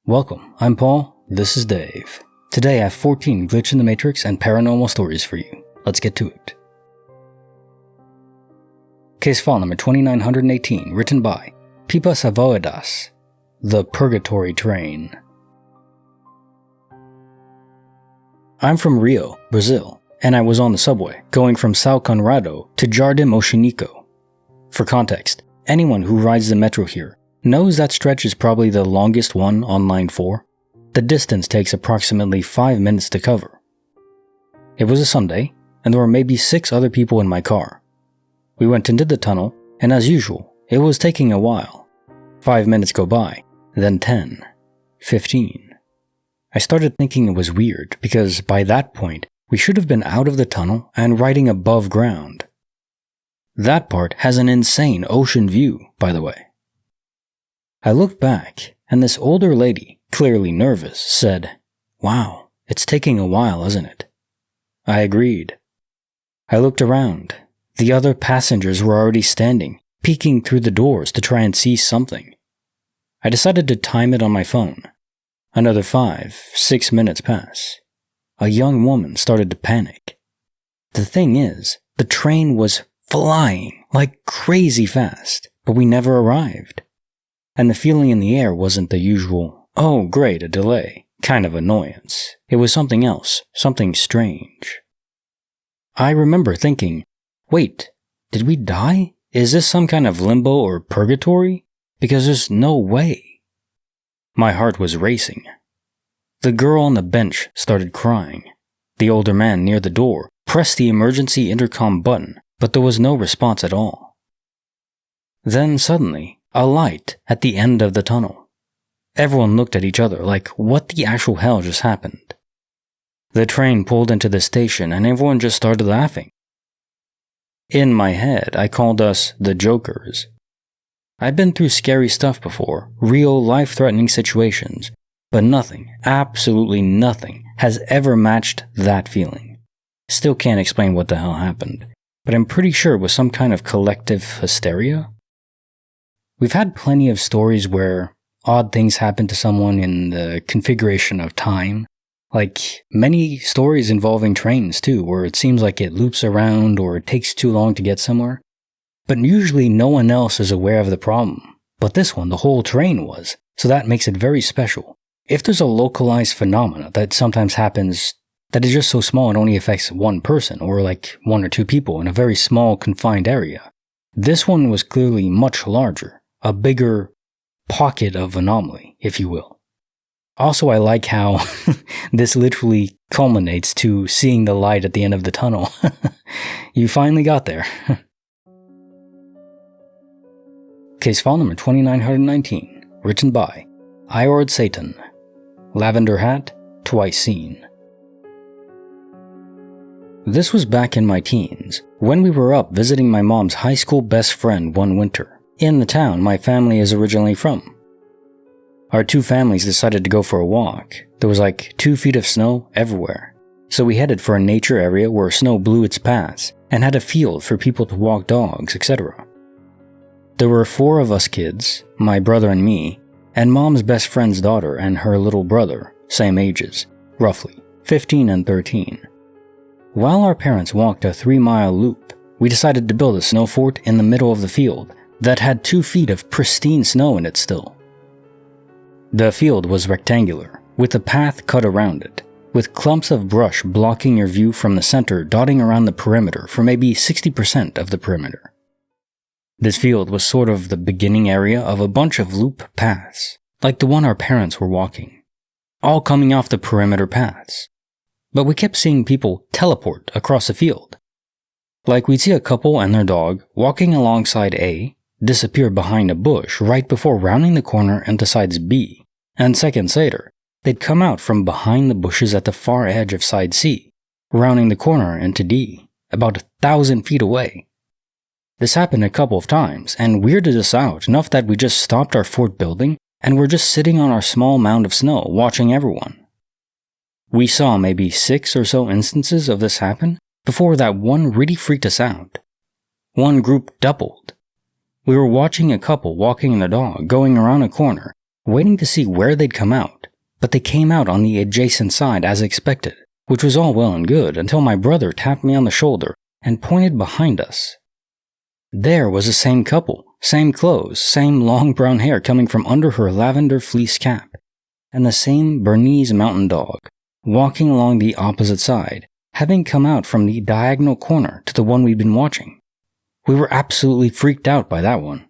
Welcome, I'm Paul, this is Dave. Today I have 14 Glitch in the Matrix and paranormal stories for you. Let's get to it. Case file number 2918, written by Pipa Savoedas, The Purgatory Train. I'm from Rio, Brazil, and I was on the subway, going from São Conrado to Jardim Oxinico. For context, anyone who rides the metro here knows that stretch is probably the longest one on Line 4. The distance takes approximately 5 minutes to cover. It was a Sunday, and there were maybe 6 other people in my car. We went into the tunnel, and as usual, it was taking a while. 5 minutes go by, then 10, 15. I started thinking it was weird, because by that point, we should have been out of the tunnel and riding above ground. That part has an insane ocean view, by the way. I looked back, and this older lady, clearly nervous, said, "Wow, it's taking a while, isn't it?" I agreed. I looked around. The other passengers were already standing, peeking through the doors to try and see something. I decided to time it on my phone. Another 5-6 minutes pass. A young woman started to panic. The thing is, the train was flying like crazy fast, but we never arrived. And the feeling in the air wasn't the usual, "Oh great, a delay," kind of annoyance. It was something else, something strange. I remember thinking, wait, did we die? Is this some kind of limbo or purgatory? Because there's no way. My heart was racing. The girl on the bench started crying. The older man near the door pressed the emergency intercom button, but there was no response at all. Then suddenly, a light at the end of the tunnel. Everyone looked at each other like, what the actual hell just happened? The train pulled into the station and everyone just started laughing. In my head, I called us the Jokers. I'd been through scary stuff before, real life-threatening situations, but nothing, absolutely nothing, has ever matched that feeling. Still can't explain what the hell happened, but I'm pretty sure it was some kind of collective hysteria. We've had plenty of stories where odd things happen to someone in the configuration of time, like many stories involving trains too, where it seems like it loops around or it takes too long to get somewhere. But usually no one else is aware of the problem. But this one, the whole train was, so that makes it very special. If there's a localized phenomena that sometimes happens that is just so small it only affects one person or like 1 or 2 people in a very small confined area, this one was clearly much larger. A bigger pocket of anomaly, if you will. Also, I like how this literally culminates to seeing the light at the end of the tunnel. You finally got there. Case file number 2919, written by Iord Satan. Lavender hat, twice seen. This was back in my teens, when we were up visiting my mom's high school best friend one winter. In the town my family is originally from. Our 2 families decided to go for a walk. There was like 2 feet of snow everywhere. So we headed for a nature area where snow blew its paths and had a field for people to walk dogs, etc. There were 4 of us kids, my brother and me, and mom's best friend's daughter and her little brother, same ages, roughly, 15 and 13. While our parents walked a 3-mile loop, we decided to build a snow fort in the middle of the field that had 2 feet of pristine snow in it still. The field was rectangular, with a path cut around it, with clumps of brush blocking your view from the center dotting around the perimeter for maybe 60% of the perimeter. This field was sort of the beginning area of a bunch of loop paths, like the one our parents were walking, all coming off the perimeter paths. But we kept seeing people teleport across the field. Like we'd see a couple and their dog walking alongside A, disappear behind a bush right before rounding the corner into sides B, and seconds later, they'd come out from behind the bushes at the far edge of side C, rounding the corner into D, about 1,000 feet away. This happened a couple of times, and weirded us out enough that we just stopped our fort building and were just sitting on our small mound of snow watching everyone. We saw maybe 6 or so instances of this happen before that one really freaked us out. One group doubled. We were watching a couple walking their dog going around a corner, waiting to see where they'd come out, but they came out on the adjacent side as expected, which was all well and good until my brother tapped me on the shoulder and pointed behind us. There was the same couple, same clothes, same long brown hair coming from under her lavender fleece cap, and the same Bernese mountain dog, walking along the opposite side, having come out from the diagonal corner to the one we'd been watching. We were absolutely freaked out by that one.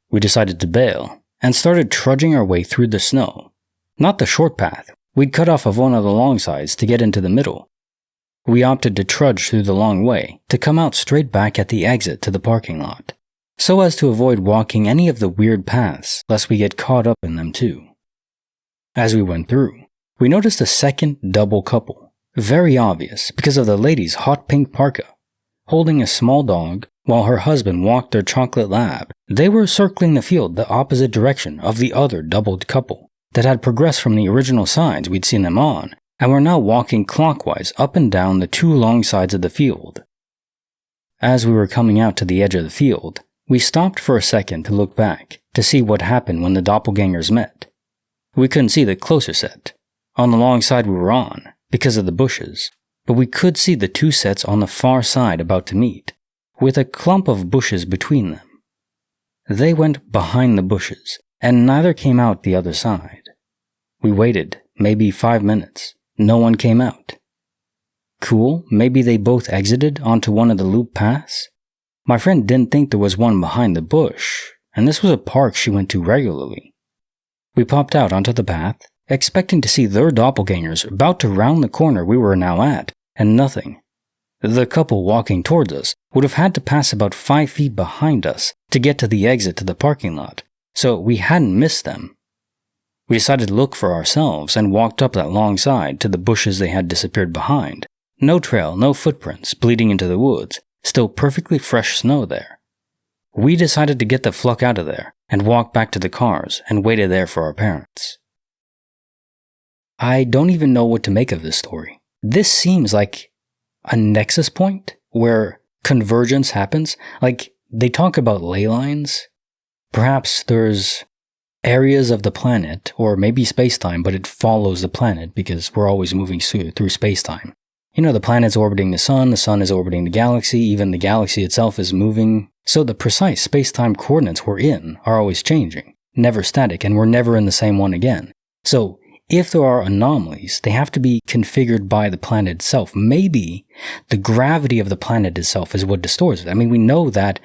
We decided to bail, and started trudging our way through the snow. Not the short path, we'd cut off of one of the long sides to get into the middle. We opted to trudge through the long way to come out straight back at the exit to the parking lot, so as to avoid walking any of the weird paths lest we get caught up in them too. As we went through, we noticed a second double couple, very obvious because of the lady's hot pink parka, holding a small dog while her husband walked their chocolate lab. They were circling the field the opposite direction of the other doubled couple that had progressed from the original sides we'd seen them on, and were now walking clockwise up and down the two long sides of the field. As we were coming out to the edge of the field, we stopped for a second to look back to see what happened when the doppelgangers met. We couldn't see the closer set, on the long side we were on, because of the bushes, but we could see the two sets on the far side about to meet, with a clump of bushes between them. They went behind the bushes, and neither came out the other side. We waited, maybe 5 minutes. No one came out. Cool, maybe they both exited onto one of the loop paths? My friend didn't think there was one behind the bush, and this was a park she went to regularly. We popped out onto the path, expecting to see their doppelgangers about to round the corner we were now at, and nothing. The couple walking towards us would have had to pass about 5 feet behind us to get to the exit to the parking lot, so we hadn't missed them. We decided to look for ourselves and walked up that long side to the bushes they had disappeared behind. No trail, no footprints, bleeding into the woods, still perfectly fresh snow there. We decided to get the fluck out of there and walked back to the cars and waited there for our parents. I don't even know what to make of this story. This seems like a nexus point where convergence happens. Like, they talk about ley lines. Perhaps there's areas of the planet, or maybe space-time, but it follows the planet because we're always moving through space-time. You know, the planet's orbiting the sun is orbiting the galaxy, even the galaxy itself is moving. So the precise space-time coordinates we're in are always changing, never static, and we're never in the same one again. So if there are anomalies, they have to be configured by the planet itself. Maybe the gravity of the planet itself is what distorts it. I mean, we know that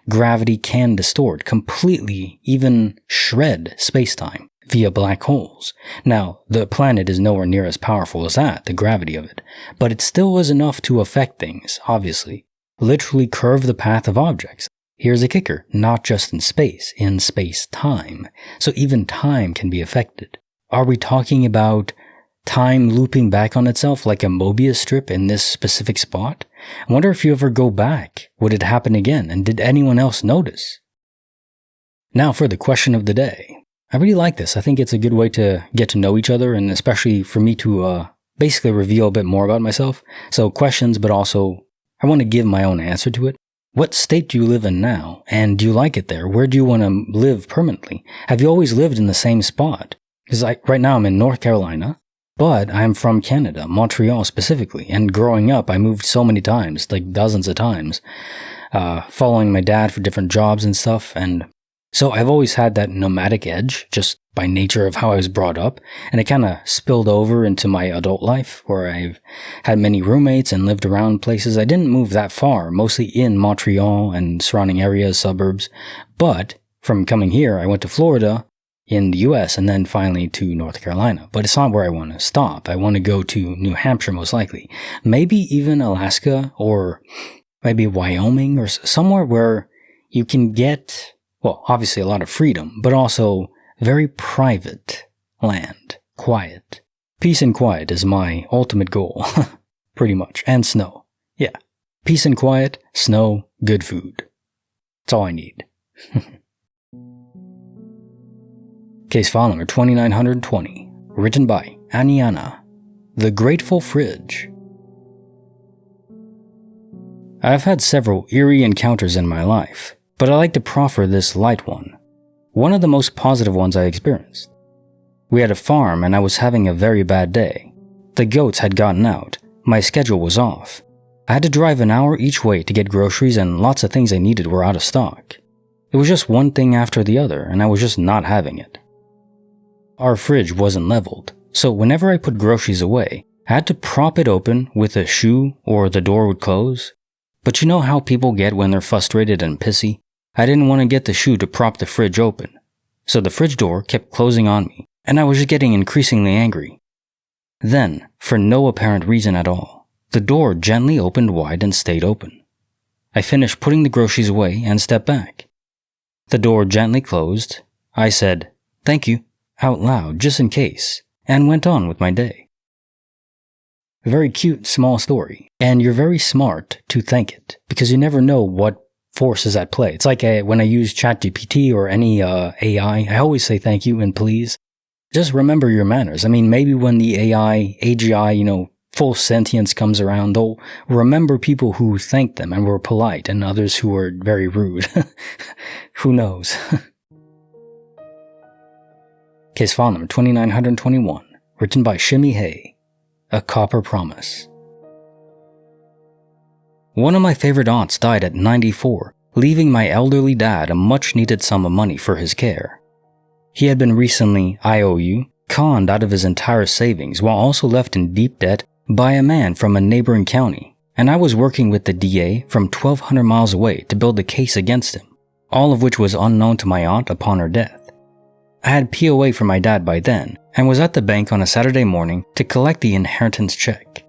gravity can distort completely, even shred space-time via black holes. Now, the planet is nowhere near as powerful as that, the gravity of it, but it still is enough to affect things, obviously. Literally curve the path of objects. Here's a kicker, not just in space-time. So even time can be affected. Are we talking about time looping back on itself like a Mobius strip in this specific spot? I wonder if you ever go back, would it happen again, and did anyone else notice? Now for the question of the day. I really like this. I think it's a good way to get to know each other, and especially for me to basically reveal a bit more about myself. So questions, but also I want to give my own answer to it. What state do you live in now, and do you like it there? Where do you want to live permanently? Have you always lived in the same spot? Because right now I'm in North Carolina, but I'm from Canada, Montreal specifically, and growing up I moved so many times, like dozens of times, following my dad for different jobs and stuff, and so I've always had that nomadic edge, just by nature of how I was brought up, and it kind of spilled over into my adult life, where I've had many roommates and lived around places. I didn't move that far, mostly in Montreal and surrounding areas, suburbs, but from coming here, I went to Florida, in the US, and then finally to North Carolina. But it's not where I want to stop. I want to go to New Hampshire most likely. Maybe even Alaska, or maybe Wyoming, or somewhere where you can get, well, obviously a lot of freedom, but also very private land. Quiet. Peace and quiet is my ultimate goal. Pretty much. And snow. Yeah. Peace and quiet, snow, good food. That's all I need. Case file number 2920, written by Aniana, The Grateful Fridge. I've had several eerie encounters in my life, but I like to proffer this light one of the most positive ones I experienced. We had a farm and I was having a very bad day. The goats had gotten out, my schedule was off. I had to drive an hour each way to get groceries and lots of things I needed were out of stock. It was just one thing after the other and I was just not having it. Our fridge wasn't leveled, so whenever I put groceries away, I had to prop it open with a shoe or the door would close. But you know how people get when they're frustrated and pissy? I didn't want to get the shoe to prop the fridge open. So the fridge door kept closing on me, and I was just getting increasingly angry. Then, for no apparent reason at all, the door gently opened wide and stayed open. I finished putting the groceries away and stepped back. The door gently closed. I said, "Thank you," out loud just in case, and went on with my day. A very cute, small story, and you're very smart to thank it, because you never know what force is at play. It's like when I use ChatGPT or any AI, I always say thank you and please. Just remember your manners. I mean, maybe when the AI, AGI, full sentience comes around, they'll remember people who thanked them and were polite and others who were very rude. Who knows? Case file number 2921, written by Shimmy Hay, A Copper Promise. One of my favorite aunts died at 94, leaving my elderly dad a much-needed sum of money for his care. He had been recently, conned out of his entire savings while also left in deep debt by a man from a neighboring county, and I was working with the DA from 1,200 miles away to build a case against him, all of which was unknown to my aunt upon her death. I had POA for my dad by then, and was at the bank on a Saturday morning to collect the inheritance check.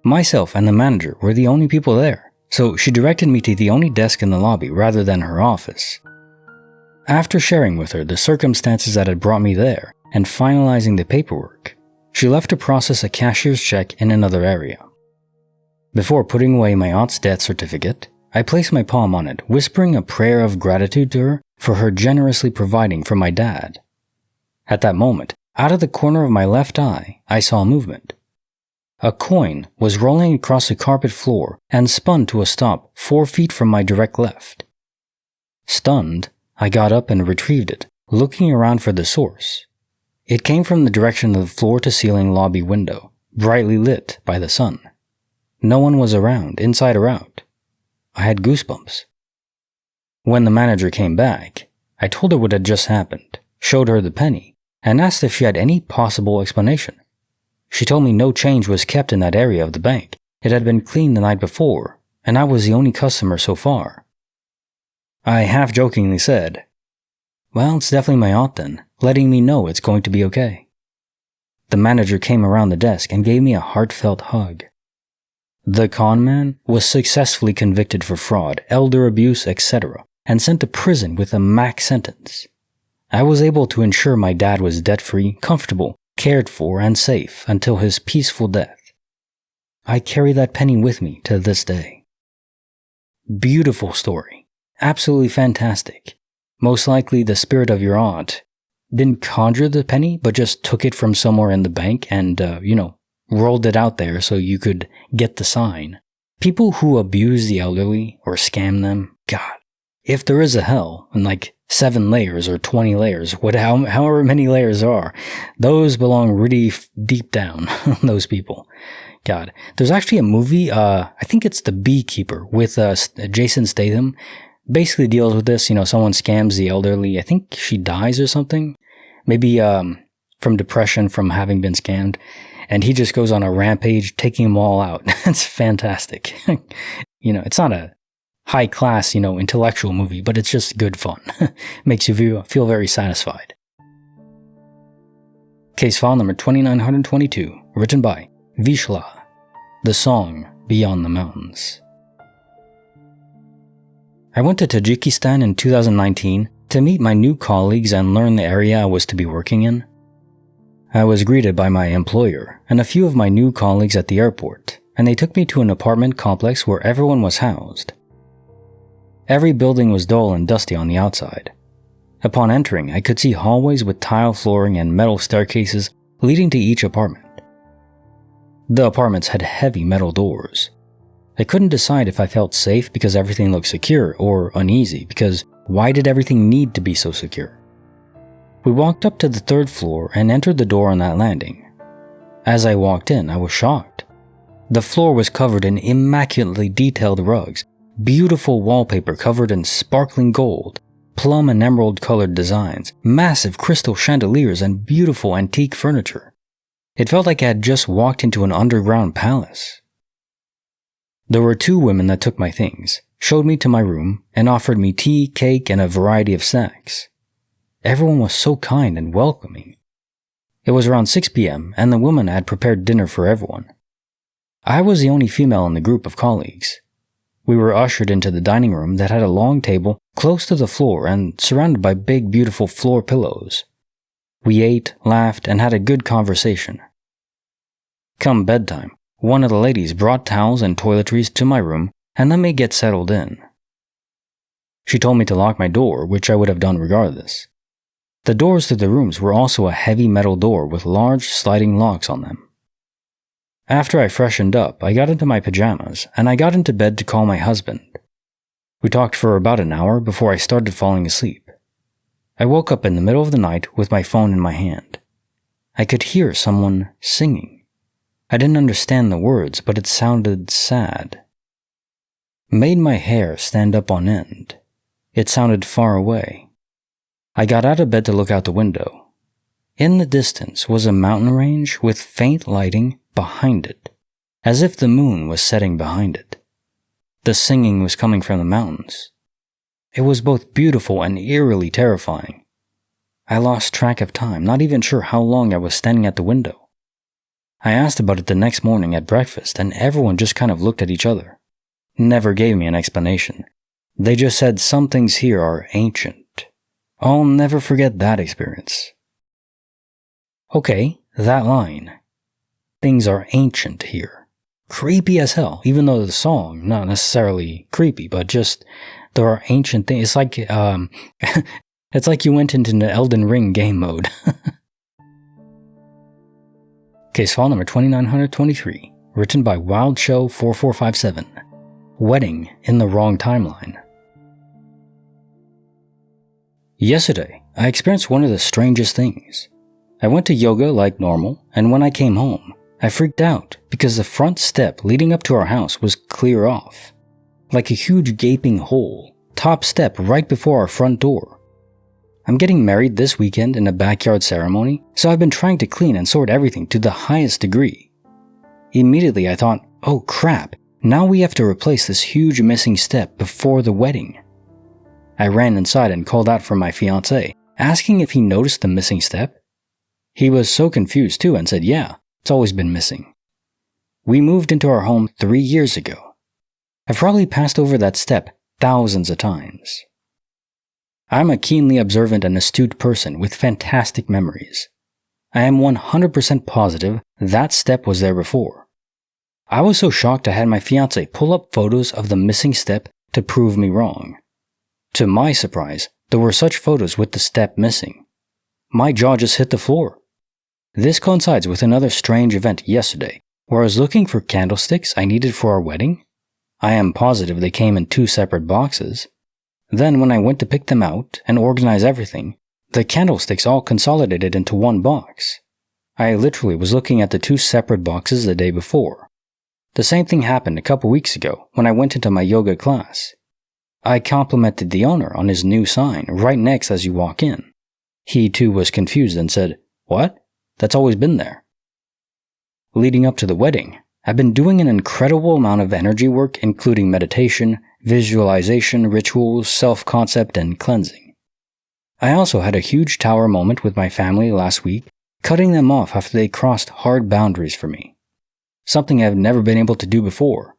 Myself and the manager were the only people there, so she directed me to the only desk in the lobby rather than her office. After sharing with her the circumstances that had brought me there and finalizing the paperwork, she left to process a cashier's check in another area. Before putting away my aunt's death certificate, I placed my palm on it, whispering a prayer of gratitude to her for her generously providing for my dad. At that moment, out of the corner of my left eye, I saw movement. A coin was rolling across the carpet floor and spun to a stop 4 feet from my direct left. Stunned, I got up and retrieved it, looking around for the source. It came from the direction of the floor-to-ceiling lobby window, brightly lit by the sun. No one was around, inside or out. I had goosebumps. When the manager came back, I told her what had just happened, showed her the penny, and asked if she had any possible explanation. She told me no change was kept in that area of the bank. It had been cleaned the night before, and I was the only customer so far. I half-jokingly said, "Well, it's definitely my aunt then, letting me know it's going to be okay." The manager came around the desk and gave me a heartfelt hug. The con man was successfully convicted for fraud, elder abuse, etc., and sent to prison with a max sentence. I was able to ensure my dad was debt-free, comfortable, cared for, and safe until his peaceful death. I carry that penny with me to this day. Beautiful story. Absolutely fantastic. Most likely the spirit of your aunt didn't conjure the penny, but just took it from somewhere in the bank and, rolled it out there so you could get the sign. People who abuse the elderly or scam them, God, if there is a hell, and 7 layers or 20 layers, however many layers there are, those belong really deep down, those people. God, there's actually a movie, I think it's The Beekeeper with Jason Statham. Basically deals with this, someone scams the elderly. I think she dies or something. Maybe from depression from having been scammed. And he just goes on a rampage, taking them all out. It's fantastic. It's not a high-class, intellectual movie, but it's just good fun. Makes you feel very satisfied. Case file number 2922, written by Vishla, The Song Beyond the Mountains. I went to Tajikistan in 2019 to meet my new colleagues and learn the area I was to be working in. I was greeted by my employer and a few of my new colleagues at the airport, and they took me to an apartment complex where everyone was housed. Every building was dull and dusty on the outside. Upon entering, I could see hallways with tile flooring and metal staircases leading to each apartment. The apartments had heavy metal doors. I couldn't decide if I felt safe because everything looked secure or uneasy because why did everything need to be so secure? We walked up to the 3rd floor and entered the door on that landing. As I walked in, I was shocked. The floor was covered in immaculately detailed rugs, beautiful wallpaper covered in sparkling gold, plum and emerald colored designs, massive crystal chandeliers, and beautiful antique furniture. It felt like I had just walked into an underground palace. There were 2 women that took my things, showed me to my room, and offered me tea, cake, and a variety of snacks. Everyone was so kind and welcoming. It was around 6 p.m., and the woman had prepared dinner for everyone. I was the only female in the group of colleagues. We were ushered into the dining room that had a long table close to the floor and surrounded by big, beautiful floor pillows. We ate, laughed, and had a good conversation. Come bedtime, one of the ladies brought towels and toiletries to my room and let me get settled in. She told me to lock my door, which I would have done regardless. The doors to the rooms were also a heavy metal door with large sliding locks on them. After I freshened up, I got into my pajamas and I got into bed to call my husband. We talked for about an hour before I started falling asleep. I woke up in the middle of the night with my phone in my hand. I could hear someone singing. I didn't understand the words, but it sounded sad. Made my hair stand up on end. It sounded far away. I got out of bed to look out the window. In the distance was a mountain range with faint lighting behind it, as if the moon was setting behind it. The singing was coming from the mountains. It was both beautiful and eerily terrifying. I lost track of time, not even sure how long I was standing at the window. I asked about it the next morning at breakfast, and everyone just kind of looked at each other. Never gave me an explanation. They just said some things here are ancient. I'll never forget that experience. Okay, that line. Things are ancient here. Creepy as hell, even though the song, not necessarily creepy, but just there are ancient things. It's like, it's like you went into an Elden Ring game mode. Case file number 2923, written by WildShow4457. Wedding in the wrong timeline. Yesterday, I experienced one of the strangest things. I went to yoga like normal, and when I came home, I freaked out because the front step leading up to our house was clear off. Like a huge gaping hole, top step right before our front door. I'm getting married this weekend in a backyard ceremony, so I've been trying to clean and sort everything to the highest degree. Immediately I thought, oh crap, now we have to replace this huge missing step before the wedding. I ran inside and called out for my fiancé, asking if he noticed the missing step. He was so confused too and said, yeah, it's always been missing. We moved into our home 3 years ago. I've probably passed over that step thousands of times. I'm a keenly observant and astute person with fantastic memories. I am 100% positive that step was there before. I was so shocked I had my fiancé pull up photos of the missing step to prove me wrong. To my surprise, there were such photos with the step missing. My jaw just hit the floor. This coincides with another strange event yesterday, where I was looking for candlesticks I needed for our wedding. I am positive they came in 2 separate boxes. Then when I went to pick them out and organize everything, the candlesticks all consolidated into one box. I literally was looking at the 2 separate boxes the day before. The same thing happened a couple weeks ago when I went into my yoga class. I complimented the owner on his new sign right next as you walk in. He too was confused and said, "What? That's always been there." Leading up to the wedding, I've been doing an incredible amount of energy work, including meditation, visualization, rituals, self-concept, and cleansing. I also had a huge tower moment with my family last week, cutting them off after they crossed hard boundaries for me. Something I've never been able to do before.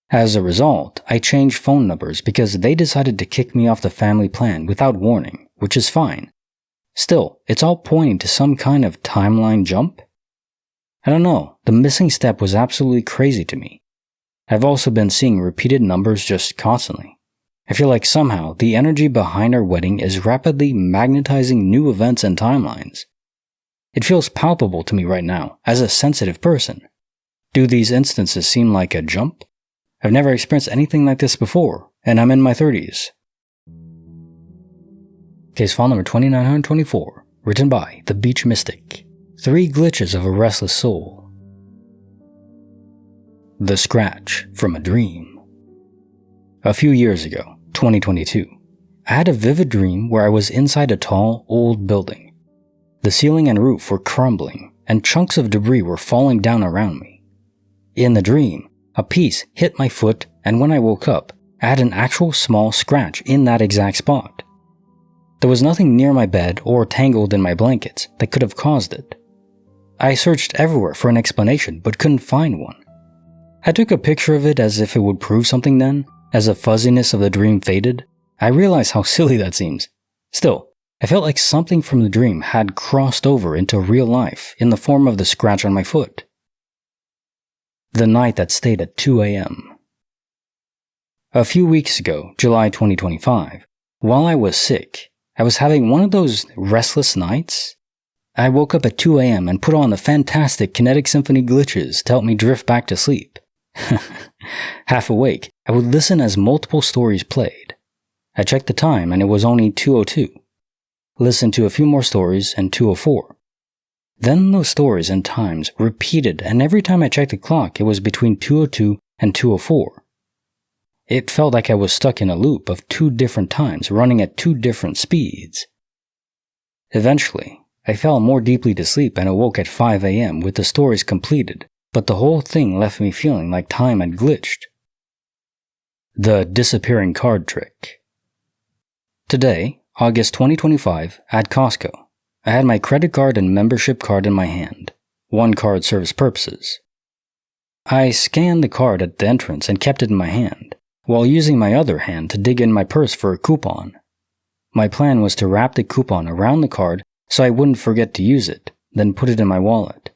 As a result, I changed phone numbers because they decided to kick me off the family plan without warning, which is fine. Still, it's all pointing to some kind of timeline jump. I don't know, the missing step was absolutely crazy to me. I've also been seeing repeated numbers just constantly. I feel like somehow the energy behind our wedding is rapidly magnetizing new events and timelines. It feels palpable to me right now, as a sensitive person. Do these instances seem like a jump? I've never experienced anything like this before, and I'm in my 30s. Case file number 2924, written by The Beach Mystic. 3 glitches of a restless soul. The scratch from a dream. A few years ago, 2022, I had a vivid dream where I was inside a tall, old building. The ceiling and roof were crumbling, and chunks of debris were falling down around me. In the dream, a piece hit my foot, and when I woke up, I had an actual small scratch in that exact spot. There was nothing near my bed or tangled in my blankets that could have caused it. I searched everywhere for an explanation but couldn't find one. I took a picture of it as if it would prove something then. As the fuzziness of the dream faded, I realized how silly that seems. Still, I felt like something from the dream had crossed over into real life in the form of the scratch on my foot. The night that stayed at 2 a.m. A few weeks ago, July 2025, while I was sick, I was having one of those restless nights. I woke up at 2 a.m. and put on the fantastic Kinetic Symphony glitches to help me drift back to sleep. Half awake, I would listen as multiple stories played. I checked the time and it was only 2:02. Listened to a few more stories and 2:04. Then those stories and times repeated, and every time I checked the clock it was between 2:02 and 2:04. It felt like I was stuck in a loop of 2 different times running at 2 different speeds. Eventually, I fell more deeply to sleep and awoke at 5 a.m. with the stories completed, but the whole thing left me feeling like time had glitched. The disappearing card trick. Today, August 2025, at Costco, I had my credit card and membership card in my hand. One card serves purposes. I scanned the card at the entrance and kept it in my hand, while using my other hand to dig in my purse for a coupon. My plan was to wrap the coupon around the card so I wouldn't forget to use it, then put it in my wallet.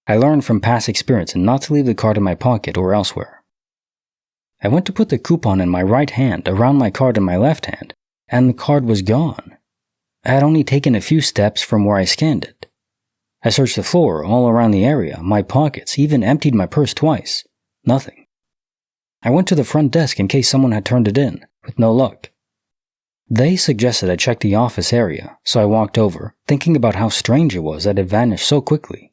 I learned from past experience not to leave the card in my pocket or elsewhere. I went to put the coupon in my right hand around my card in my left hand, and the card was gone. I had only taken a few steps from where I scanned it. I searched the floor, all around the area, my pockets, even emptied my purse twice. Nothing. I went to the front desk in case someone had turned it in, with no luck. They suggested I check the office area, so I walked over, thinking about how strange it was that it vanished so quickly.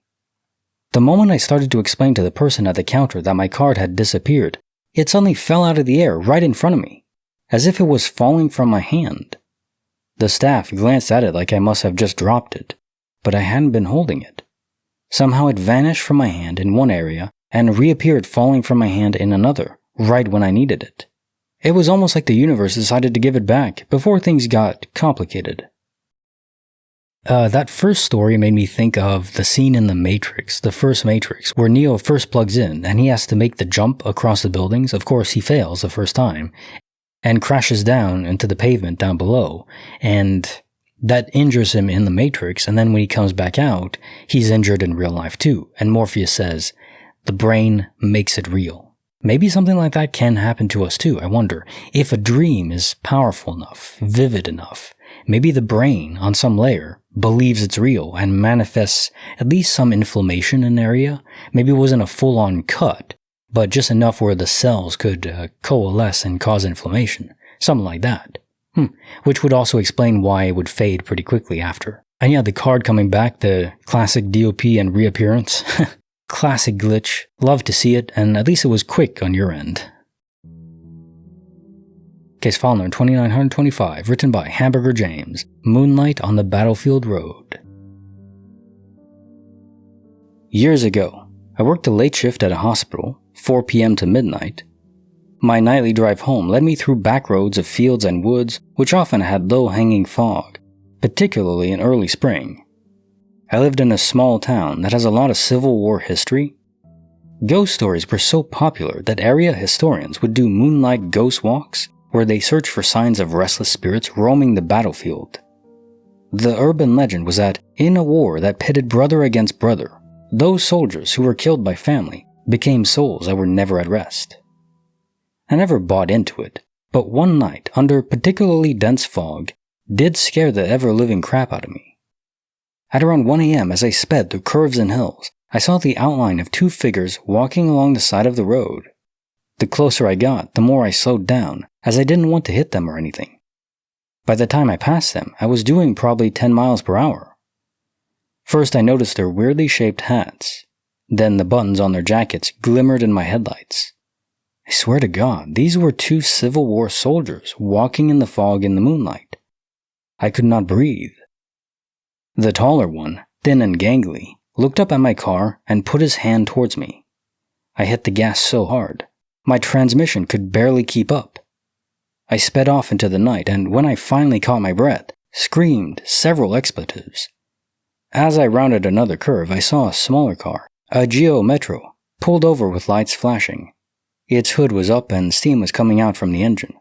The moment I started to explain to the person at the counter that my card had disappeared, it suddenly fell out of the air right in front of me, as if it was falling from my hand. The staff glanced at it like I must have just dropped it, but I hadn't been holding it. Somehow it vanished from my hand in one area and reappeared falling from my hand in another, right when I needed it. It was almost like the universe decided to give it back before things got complicated. That first story made me think of the scene in The Matrix, the first Matrix, where Neo first plugs in and he has to make the jump across the buildings. Of course, he fails the first time and crashes down into the pavement down below, and that injures him in The Matrix, and then when he comes back out, he's injured in real life too, and Morpheus says, "The brain makes it real." Maybe something like that can happen to us too, I wonder. If a dream is powerful enough, vivid enough, maybe the brain, on some layer, believes it's real and manifests at least some inflammation in an area. Maybe it wasn't a full-on cut, but just enough where the cells could coalesce and cause inflammation. Something like that. Which would also explain why it would fade pretty quickly after. And yeah, the card coming back, the classic DOP and reappearance. Classic glitch. Love to see it, and at least it was quick on your end. Case file number 2925, written by Hamburger James. Moonlight on the Battlefield Road. Years ago, I worked a late shift at a hospital, 4 p.m. to midnight. My nightly drive home led me through back roads of fields and woods, which often had low-hanging fog, particularly in early spring. I lived in a small town that has a lot of Civil War history. Ghost stories were so popular that area historians would do moonlight ghost walks where they searched for signs of restless spirits roaming the battlefield. The urban legend was that in a war that pitted brother against brother, those soldiers who were killed by family became souls that were never at rest. I never bought into it, but one night under particularly dense fog did scare the ever-living crap out of me. At around 1 a.m. as I sped through curves and hills, I saw the outline of 2 figures walking along the side of the road. The closer I got, the more I slowed down, as I didn't want to hit them or anything. By the time I passed them, I was doing probably 10 miles per hour. First, I noticed their weirdly shaped hats. Then the buttons on their jackets glimmered in my headlights. I swear to God, these were 2 Civil War soldiers walking in the fog in the moonlight. I could not breathe. The taller one, thin and gangly, looked up at my car and put his hand towards me. I hit the gas so hard, my transmission could barely keep up. I sped off into the night, and when I finally caught my breath, screamed several expletives. As I rounded another curve, I saw a smaller car, a Geo Metro, pulled over with lights flashing. Its hood was up and steam was coming out from the engine.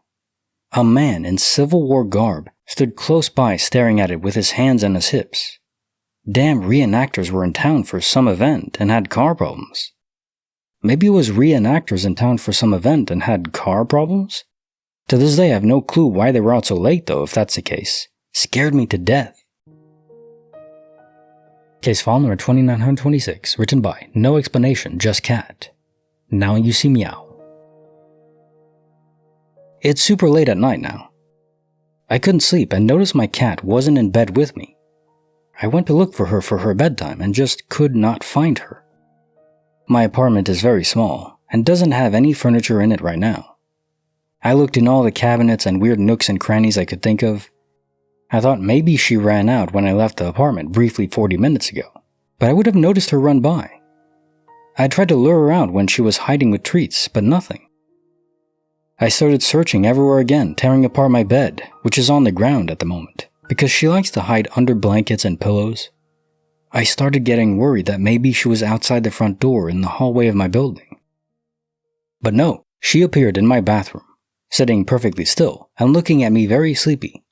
A man in Civil War garb stood close by staring at it with his hands on his hips. Damn reenactors were in town for some event and had car problems. Maybe it was reenactors in town for some event and had car problems? To this day I have no clue why they were out so late though, if that's the case. Scared me to death. Case file number 2926, written by No Explanation, Just Cat. Now you see Meow. It's super late at night now. I couldn't sleep and noticed my cat wasn't in bed with me. I went to look for her bedtime and just could not find her. My apartment is very small and doesn't have any furniture in it right now. I looked in all the cabinets and weird nooks and crannies I could think of. I thought maybe she ran out when I left the apartment briefly 40 minutes ago, but I would have noticed her run by. I tried to lure her out when she was hiding with treats, but nothing. I started searching everywhere again, tearing apart my bed, which is on the ground at the moment, because she likes to hide under blankets and pillows. I started getting worried that maybe she was outside the front door in the hallway of my building. But no, she appeared in my bathroom, sitting perfectly still and looking at me very sleepy.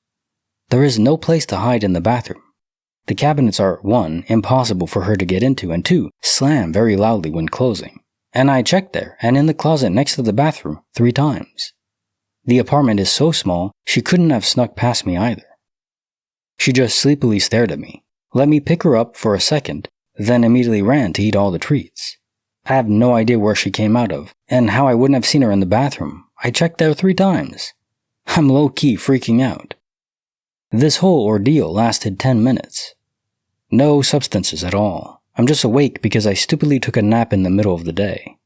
There is no place to hide in the bathroom. The cabinets are 1, impossible for her to get into, and 2, slam very loudly when closing. And I checked there and in the closet next to the bathroom 3 times. The apartment is so small, she couldn't have snuck past me either. She just sleepily stared at me, let me pick her up for a second, then immediately ran to eat all the treats. I have no idea where she came out of, and how I wouldn't have seen her in the bathroom. I checked there 3 times. I'm low-key freaking out. This whole ordeal lasted 10 minutes. No substances at all. I'm just awake because I stupidly took a nap in the middle of the day.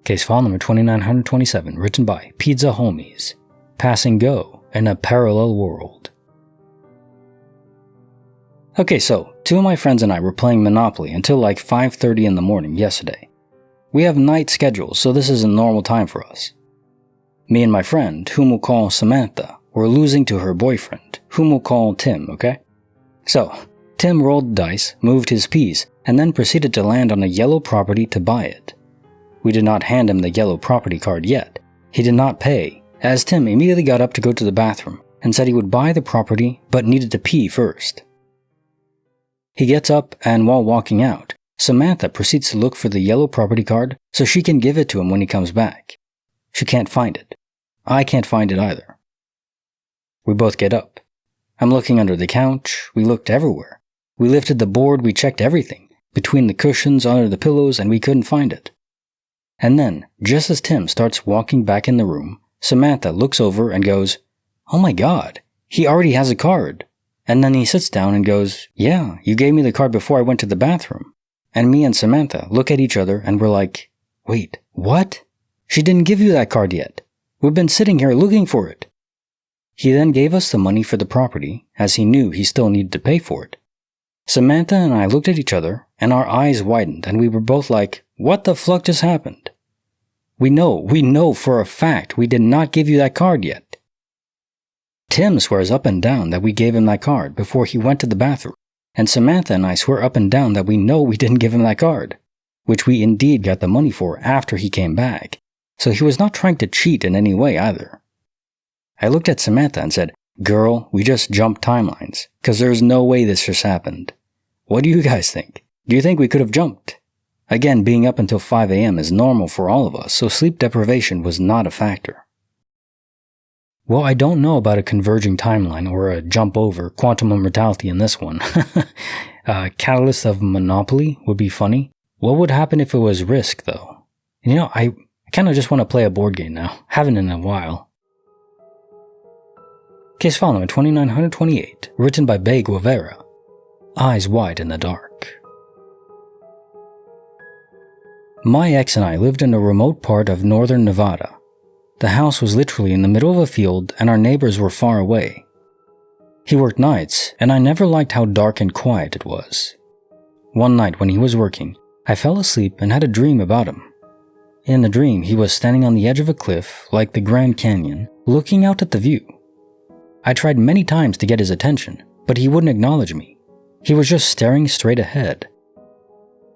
Case file number 2927, written by Pizza Homies. Pass and Go in a Parallel World. Okay, so 2 of my friends and I were playing Monopoly until like 5:30 in the morning yesterday. We have night schedules, so this is a normal time for us. Me and my friend, whom we'll call Samantha, were losing to her boyfriend, whom we'll call Tim, okay? So, Tim rolled the dice, moved his piece, and then proceeded to land on a yellow property to buy it. We did not hand him the yellow property card yet. He did not pay, as Tim immediately got up to go to the bathroom and said he would buy the property but needed to pee first. He gets up and while walking out, Samantha proceeds to look for the yellow property card so she can give it to him when he comes back. She can't find it. I can't find it either. We both get up. I'm looking under the couch, we looked everywhere. We lifted the board, we checked everything, between the cushions, under the pillows, and we couldn't find it. And then, just as Tim starts walking back in the room, Samantha looks over and goes, "Oh my God, he already has a card." And then he sits down and goes, "Yeah, you gave me the card before I went to the bathroom." And me and Samantha look at each other and we're like, "Wait, what? She didn't give you that card yet. We've been sitting here looking for it." He then gave us the money for the property, as he knew he still needed to pay for it. Samantha and I looked at each other, and our eyes widened, and we were both like, "What the fuck just happened? We know for a fact we did not give you that card yet." Tim swears up and down that we gave him that card before he went to the bathroom, and Samantha and I swear up and down that we know we didn't give him that card, which we indeed got the money for after he came back, so he was not trying to cheat in any way either. I looked at Samantha and said, "Girl, we just jumped timelines, because there's no way this just happened. What do you guys think? Do you think we could have jumped?" Again, being up until 5 a.m. is normal for all of us, so sleep deprivation was not a factor. Well, I don't know about a converging timeline or a jump over quantum immortality in this one. Catalyst of Monopoly would be funny. What would happen if it was Risk, though? You know, I kind of just want to play a board game now. Haven't in a while. Case file number 2928, written by Bay Guevara. Eyes wide in the dark. My ex and I lived in a remote part of northern Nevada. The house was literally in the middle of a field and our neighbors were far away. He worked nights, and I never liked how dark and quiet it was. One night when he was working, I fell asleep and had a dream about him. In the dream, he was standing on the edge of a cliff, like the Grand Canyon, looking out at the view. I tried many times to get his attention, but he wouldn't acknowledge me. He was just staring straight ahead.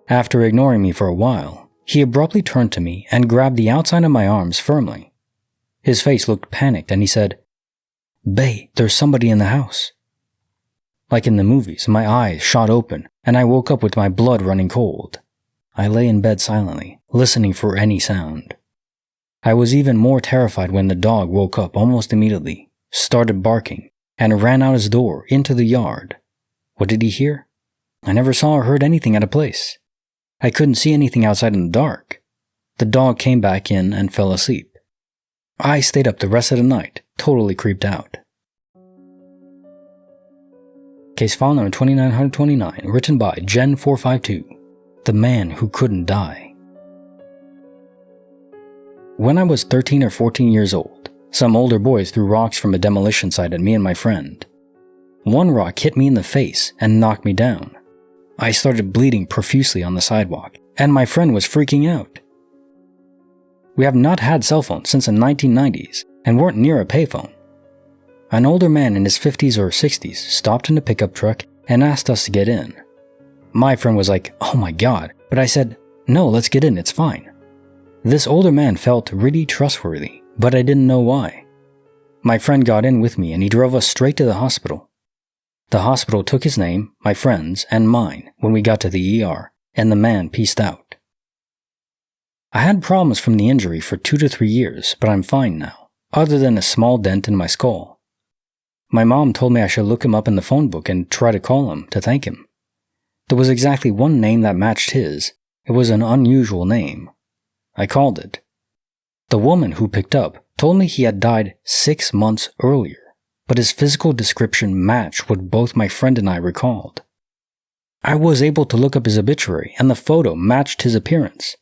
After ignoring me for a while, he abruptly turned to me and grabbed the outside of my arms firmly. His face looked panicked and he said, "Bay, there's somebody in the house." Like in the movies, my eyes shot open and I woke up with my blood running cold. I lay in bed silently, listening for any sound. I was even more terrified when the dog woke up almost immediately, started barking, and ran out his door into the yard. What did he hear? I never saw or heard anything at a place. I couldn't see anything outside in the dark. The dog came back in and fell asleep. I stayed up the rest of the night, totally creeped out. Case file number 2929, written by Gen452, The Man Who Couldn't Die. When I was 13 or 14 years old, some older boys threw rocks from a demolition site at me and my friend. One rock hit me in the face and knocked me down. I started bleeding profusely on the sidewalk, and my friend was freaking out. We have not had cell phones since the 1990s and weren't near a payphone. An older man in his 50s or 60s stopped in a pickup truck and asked us to get in. My friend was like, "Oh my god," but I said, "No, let's get in, it's fine." This older man felt really trustworthy, but I didn't know why. My friend got in with me and he drove us straight to the hospital. The hospital took his name, my friend's, and mine when we got to the ER, and the man pieced out. I had problems from the injury for 2 to 3 years, but I'm fine now, other than a small dent in my skull. My mom told me I should look him up in the phone book and try to call him to thank him. There was exactly one name that matched his. It was an unusual name. I called it. The woman who picked up told me he had died 6 months earlier, but his physical description matched what both my friend and I recalled. I was able to look up his obituary, and the photo matched his appearance.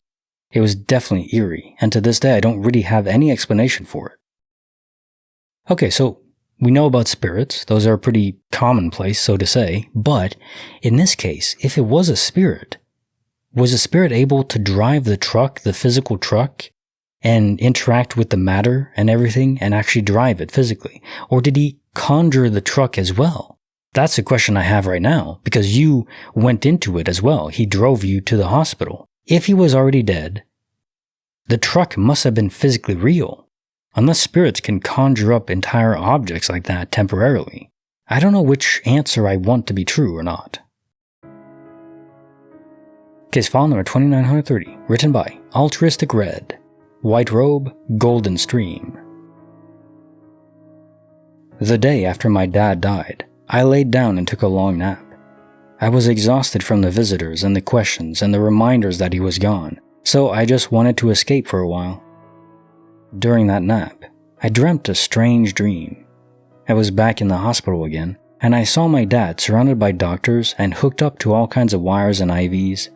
It was definitely eerie, and to this day I don't really have any explanation for it. Okay, so we know about spirits. Those are pretty commonplace, so to say, but in this case, if it was a spirit, was the spirit able to drive the truck, the physical truck, and interact with the matter and everything and actually drive it physically? Or did he conjure the truck as well? That's a question I have right now, because you went into it as well. He drove you to the hospital. If he was already dead, the truck must have been physically real, unless spirits can conjure up entire objects like that temporarily. I don't know which answer I want to be true or not. Case file number 2930, written by Altruistic Red. White Robe, Golden Stream. The day after my dad died, I laid down and took a long nap. I was exhausted from the visitors and the questions and the reminders that he was gone, so I just wanted to escape for a while. During that nap, I dreamt a strange dream. I was back in the hospital again, and I saw my dad surrounded by doctors and hooked up to all kinds of wires and IVs.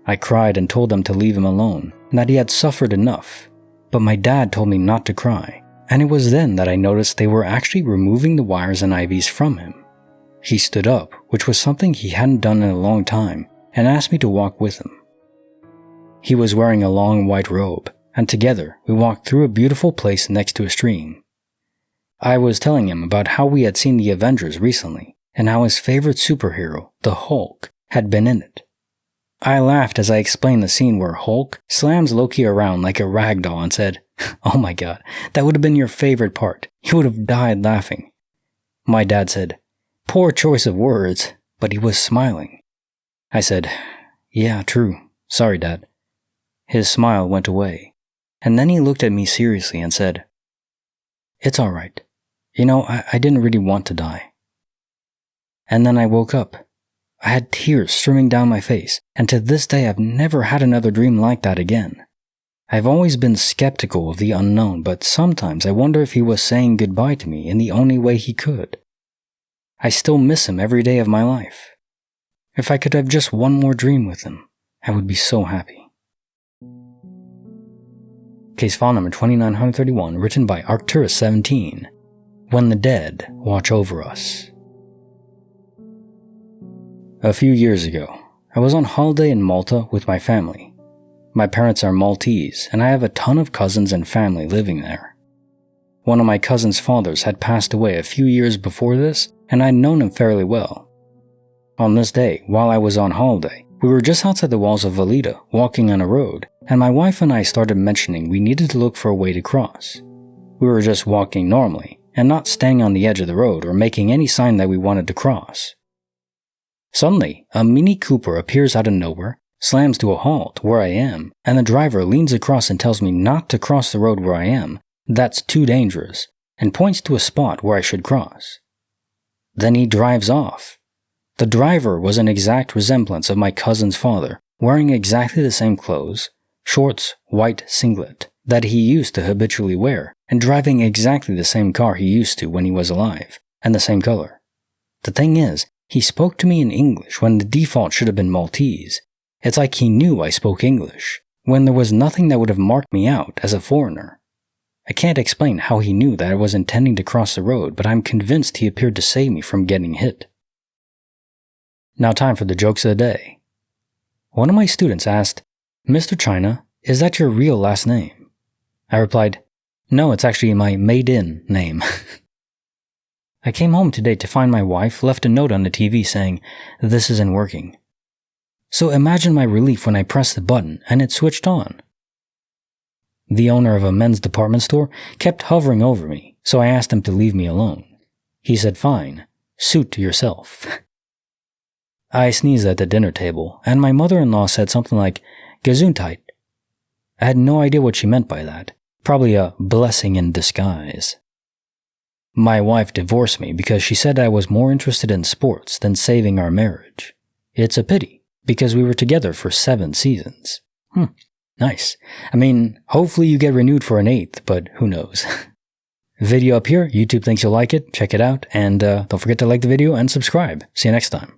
I cried and told them to leave him alone, and that he had suffered enough, but my dad told me not to cry, and it was then that I noticed they were actually removing the wires and IVs from him. He stood up, which was something he hadn't done in a long time, and asked me to walk with him. He was wearing a long white robe, and together we walked through a beautiful place next to a stream. I was telling him about how we had seen the Avengers recently, and how his favorite superhero, the Hulk, had been in it. I laughed as I explained the scene where Hulk slams Loki around like a rag doll and said, "Oh my god, that would have been your favorite part. You would have died laughing." My dad said, "Poor choice of words," but he was smiling. I said, "Yeah, true. Sorry, Dad." His smile went away, and then he looked at me seriously and said, "It's alright. You know, I didn't really want to die." And then I woke up. I had tears streaming down my face, and to this day I've never had another dream like that again. I've always been skeptical of the unknown, but sometimes I wonder if he was saying goodbye to me in the only way he could. I still miss him every day of my life. If I could have just one more dream with him, I would be so happy. Case file number 2931, written by Arcturus17. When the Dead Watch Over Us. A few years ago, I was on holiday in Malta with my family. My parents are Maltese, and I have a ton of cousins and family living there. One of my cousin's fathers had passed away a few years before this, and I'd known him fairly well. On this day, while I was on holiday, we were just outside the walls of Valida, walking on a road, and my wife and I started mentioning we needed to look for a way to cross. We were just walking normally, and not staying on the edge of the road or making any sign that we wanted to cross. Suddenly, a Mini Cooper appears out of nowhere, slams to a halt where I am, and the driver leans across and tells me not to cross the road where I am, that's too dangerous, and points to a spot where I should cross. Then he drives off. The driver was an exact resemblance of my cousin's father, wearing exactly the same clothes, shorts, white singlet, that he used to habitually wear, and driving exactly the same car he used to when he was alive, and the same color. The thing is, he spoke to me in English when the default should have been Maltese. It's like he knew I spoke English, when there was nothing that would have marked me out as a foreigner. I can't explain how he knew that I was intending to cross the road, but I'm convinced he appeared to save me from getting hit. Now time for the jokes of the day. One of my students asked, "Mr. China, is that your real last name?" I replied, "No, it's actually my maiden name." I came home today to find my wife left a note on the TV saying, "This isn't working." So imagine my relief when I pressed the button and it switched on. The owner of a men's department store kept hovering over me, so I asked him to leave me alone. He said, "Fine, suit to yourself." I sneezed at the dinner table, and my mother-in-law said something like, "Gesundheit." I had no idea what she meant by that, probably a blessing in disguise. My wife divorced me because she said I was more interested in sports than saving our marriage. It's a pity, because we were together for 7 seasons. Nice. I mean, hopefully you get renewed for an 8th, but who knows. Video up here, YouTube thinks you'll like it, check it out, and don't forget to like the video and subscribe. See you next time.